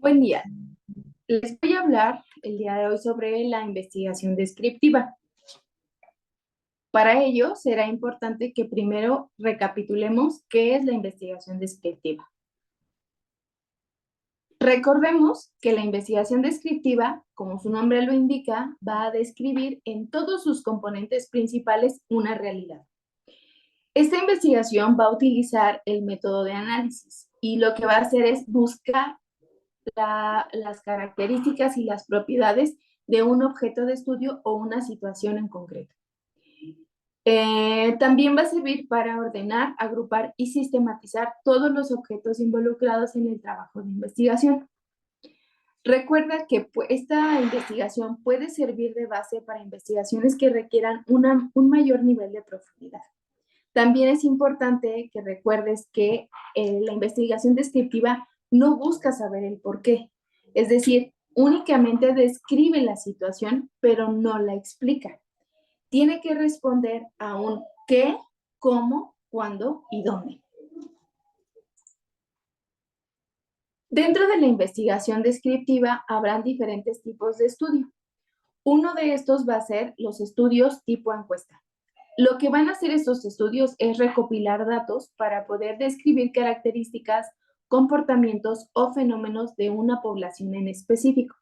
Buen día. Les voy a hablar el día de hoy sobre la investigación descriptiva. Para ello, será importante que primero recapitulemos qué es la investigación descriptiva. Recordemos que la investigación descriptiva, como su nombre lo indica, va a describir en todos sus componentes principales una realidad. Esta investigación va a utilizar el método de análisis y lo que va a hacer es buscar las características y las propiedades de un objeto de estudio o una situación en concreto. También va a servir para ordenar, agrupar y sistematizar todos los objetos involucrados en el trabajo de investigación. Recuerda que esta investigación puede servir de base para investigaciones que requieran un mayor nivel de profundidad. También es importante que recuerdes que la investigación descriptiva no busca saber el por qué, es decir, únicamente describe la situación, pero no la explica. Tiene que responder a un qué, cómo, cuándo y dónde. Dentro de la investigación descriptiva habrán diferentes tipos de estudio. Uno de estos va a ser los estudios tipo encuesta. Lo que van a hacer estos estudios es recopilar datos para poder describir características, comportamientos o fenómenos de una población en específico.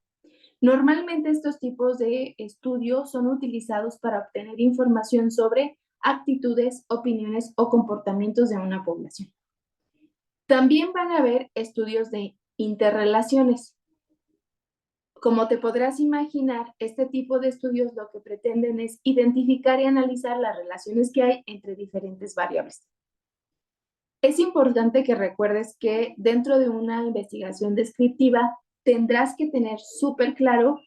Normalmente estos tipos de estudios son utilizados para obtener información sobre actitudes, opiniones o comportamientos de una población. También van a haber estudios de interrelaciones. Como te podrás imaginar, este tipo de estudios lo que pretenden es identificar y analizar las relaciones que hay entre diferentes variables. Es importante que recuerdes que dentro de una investigación descriptiva tendrás que tener súper claro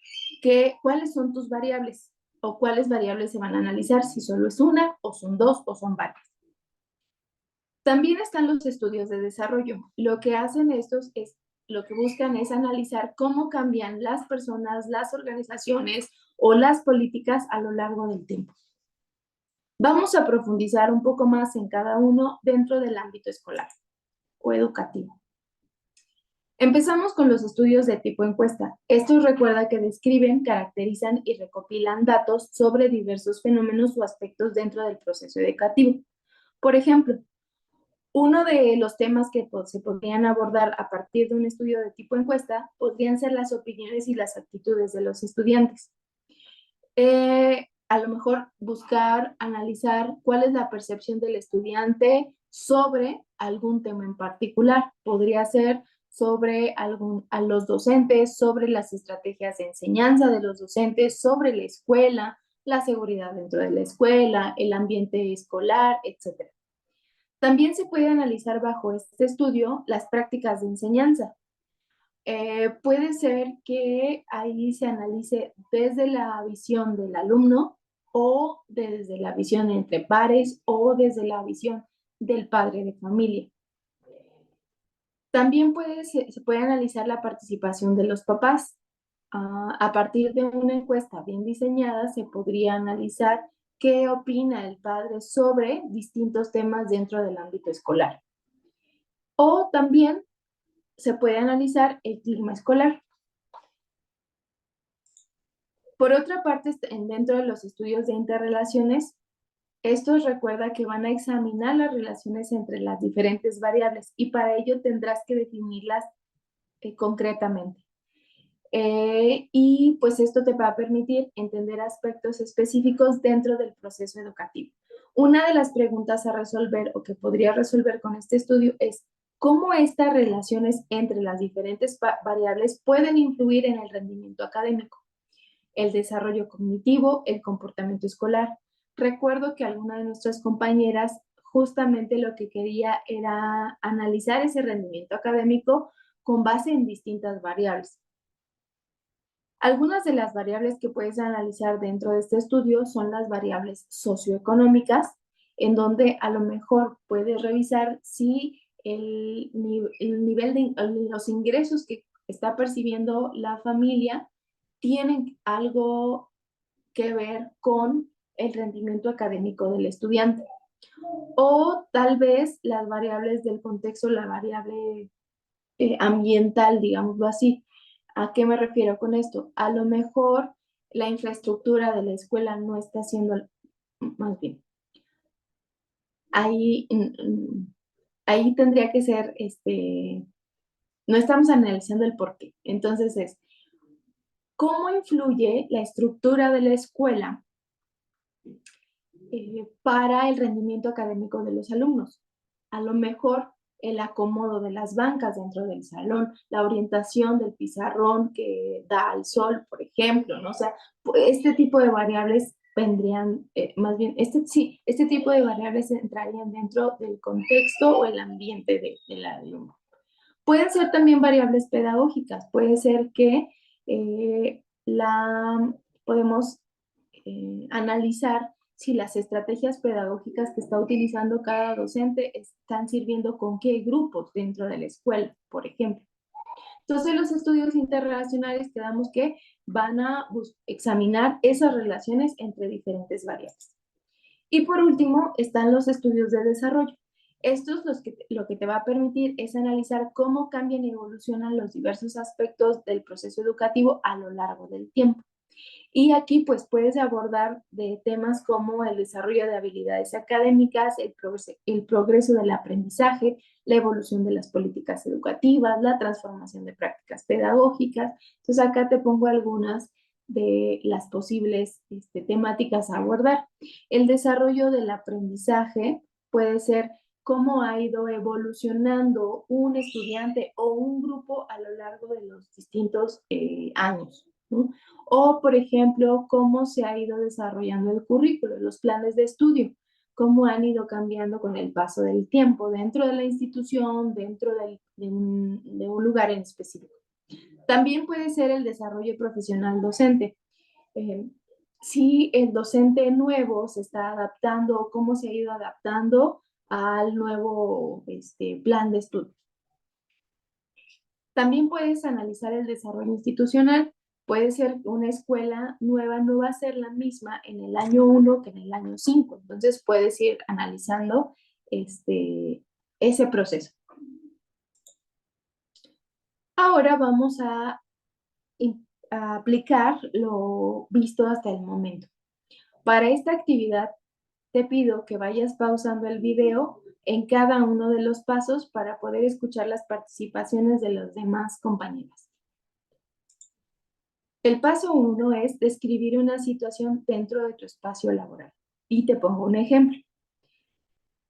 cuáles son tus variables o cuáles variables se van a analizar, si solo es una o son dos o son varias. También están los estudios de desarrollo. Lo que hacen estos es lo que buscan es analizar cómo cambian las personas, las organizaciones o las políticas a lo largo del tiempo. Vamos a profundizar un poco más en cada uno dentro del ámbito escolar o educativo. Empezamos con los estudios de tipo encuesta. Estos recuerda que describen, caracterizan y recopilan datos sobre diversos fenómenos o aspectos dentro del proceso educativo. Por ejemplo, uno de los temas que se podrían abordar a partir de un estudio de tipo encuesta podrían ser las opiniones y las actitudes de los estudiantes. A lo mejor buscar, analizar cuál es la percepción del estudiante sobre algún tema en particular. Podría ser sobre a los docentes, sobre las estrategias de enseñanza de los docentes, sobre la escuela, la seguridad dentro de la escuela, el ambiente escolar, etc. También se puede analizar bajo este estudio las prácticas de enseñanza. Puede ser que ahí se analice desde la visión del alumno o desde la visión entre pares o desde la visión del padre de familia. También se puede analizar la participación de los papás. A partir de una encuesta bien diseñada, se podría analizar qué opina el padre sobre distintos temas dentro del ámbito escolar. O también se puede analizar el clima escolar. Por otra parte, dentro de los estudios de interrelaciones, estos recuerda que van a examinar las relaciones entre las diferentes variables y para ello tendrás que definirlas concretamente. Y pues esto te va a permitir entender aspectos específicos dentro del proceso educativo. Una de las preguntas a resolver o que podría resolver con este estudio es cómo estas relaciones entre las diferentes variables pueden influir en el rendimiento académico, el desarrollo cognitivo, el comportamiento escolar. Recuerdo que alguna de nuestras compañeras justamente lo que quería era analizar ese rendimiento académico con base en distintas variables. Algunas de las variables que puedes analizar dentro de este estudio son las variables socioeconómicas, en donde a lo mejor puedes revisar si el nivel de los ingresos que está percibiendo la familia tienen algo que ver con el rendimiento académico del estudiante. O tal vez las variables del contexto, la variable ambiental, digámoslo así. ¿A qué me refiero con esto? A lo mejor la infraestructura de la escuela no está siendo, más bien, ahí, ahí tendría que ser, no estamos analizando el por qué. Entonces es, ¿cómo influye la estructura de la escuela para el rendimiento académico de los alumnos? A lo mejor el acomodo de las bancas dentro del salón, la orientación del pizarrón que da al sol, por ejemplo, ¿no? O sea, este tipo de variables vendrían, más bien, este tipo de variables entrarían dentro del contexto o el ambiente del alumno. Pueden ser también variables pedagógicas, puede ser que podemos analizar si las estrategias pedagógicas que está utilizando cada docente están sirviendo con qué grupos dentro de la escuela, por ejemplo. Entonces, los estudios interrelacionales quedamos que van a examinar esas relaciones entre diferentes variables. Y por último, están los estudios de desarrollo. Estos lo que te va a permitir es analizar cómo cambian y evolucionan los diversos aspectos del proceso educativo a lo largo del tiempo. Y aquí pues puedes abordar de temas como el desarrollo de habilidades académicas, el progreso del aprendizaje, la evolución de las políticas educativas, la transformación de prácticas pedagógicas. Entonces acá te pongo algunas de las posibles temáticas a abordar. El desarrollo del aprendizaje puede ser cómo ha ido evolucionando un estudiante o un grupo a lo largo de los distintos años, ¿no? O, por ejemplo, cómo se ha ido desarrollando el currículo, los planes de estudio, cómo han ido cambiando con el paso del tiempo dentro de la institución, dentro de un lugar en específico. También puede ser el desarrollo profesional docente. Si el docente nuevo se está adaptando, cómo se ha ido adaptando al nuevo plan de estudio. También puedes analizar el desarrollo institucional. Puede ser una escuela nueva, no va a ser la misma en el año 1 que en el año 5. Entonces puedes ir analizando ese proceso. Ahora vamos a aplicar lo visto hasta el momento. Para esta actividad te pido que vayas pausando el video en cada uno de los pasos para poder escuchar las participaciones de los demás compañeros. El paso 1 es describir una situación dentro de tu espacio laboral. Y te pongo un ejemplo.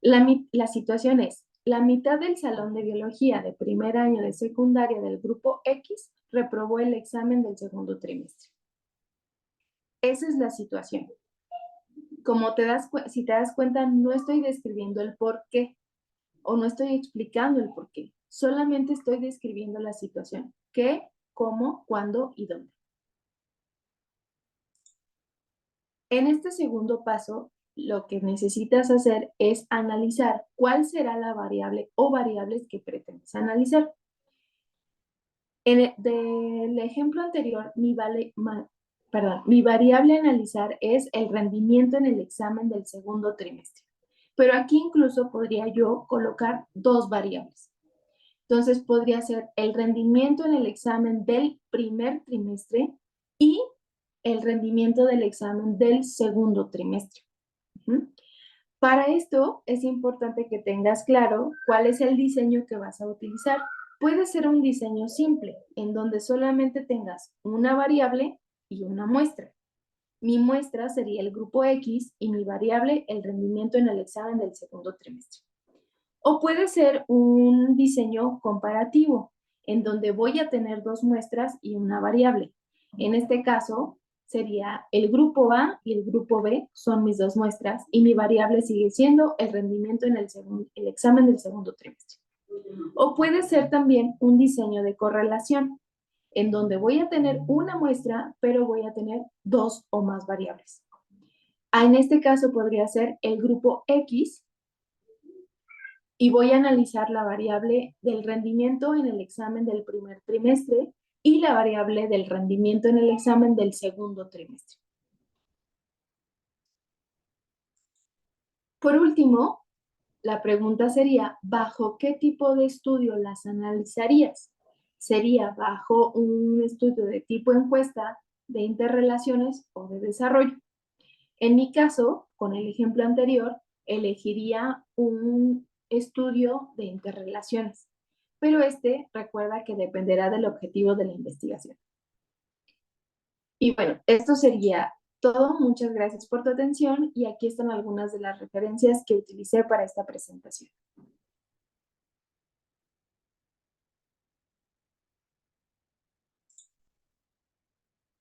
La situación es, la mitad del salón de biología de primer año de secundaria del grupo X reprobó el examen del segundo trimestre. Esa es la situación. Si te das cuenta, no estoy describiendo el por qué o no estoy explicando el por qué. Solamente estoy describiendo la situación. ¿Qué, cómo, cuándo y dónde? En este segundo paso, lo que necesitas hacer es analizar cuál será la variable o variables que pretendes analizar. Del ejemplo anterior, mi variable a analizar es el rendimiento en el examen del segundo trimestre. Pero aquí incluso podría yo colocar dos variables. Entonces podría ser el rendimiento en el examen del primer trimestre y el rendimiento del examen del segundo trimestre. Para esto es importante que tengas claro cuál es el diseño que vas a utilizar. Puede ser un diseño simple, en donde solamente tengas una variable y una muestra. Mi muestra sería el grupo X y mi variable el rendimiento en el examen del segundo trimestre. O puede ser un diseño comparativo, en donde voy a tener dos muestras y una variable. En este caso, sería el grupo A y el grupo B son mis dos muestras y mi variable sigue siendo el rendimiento en el examen del segundo trimestre. O puede ser también un diseño de correlación, en donde voy a tener una muestra, pero voy a tener dos o más variables. En este caso podría ser el grupo X y voy a analizar la variable del rendimiento en el examen del primer trimestre y la variable del rendimiento en el examen del segundo trimestre. Por último, La pregunta sería, ¿bajo qué tipo de estudio las analizarías? ¿Sería bajo un estudio de tipo encuesta, de interrelaciones o de desarrollo? En mi caso, con el ejemplo anterior, elegiría un estudio de interrelaciones, pero recuerda que dependerá del objetivo de la investigación. Y bueno, esto sería todo. Muchas gracias por tu atención y aquí están algunas de las referencias que utilicé para esta presentación.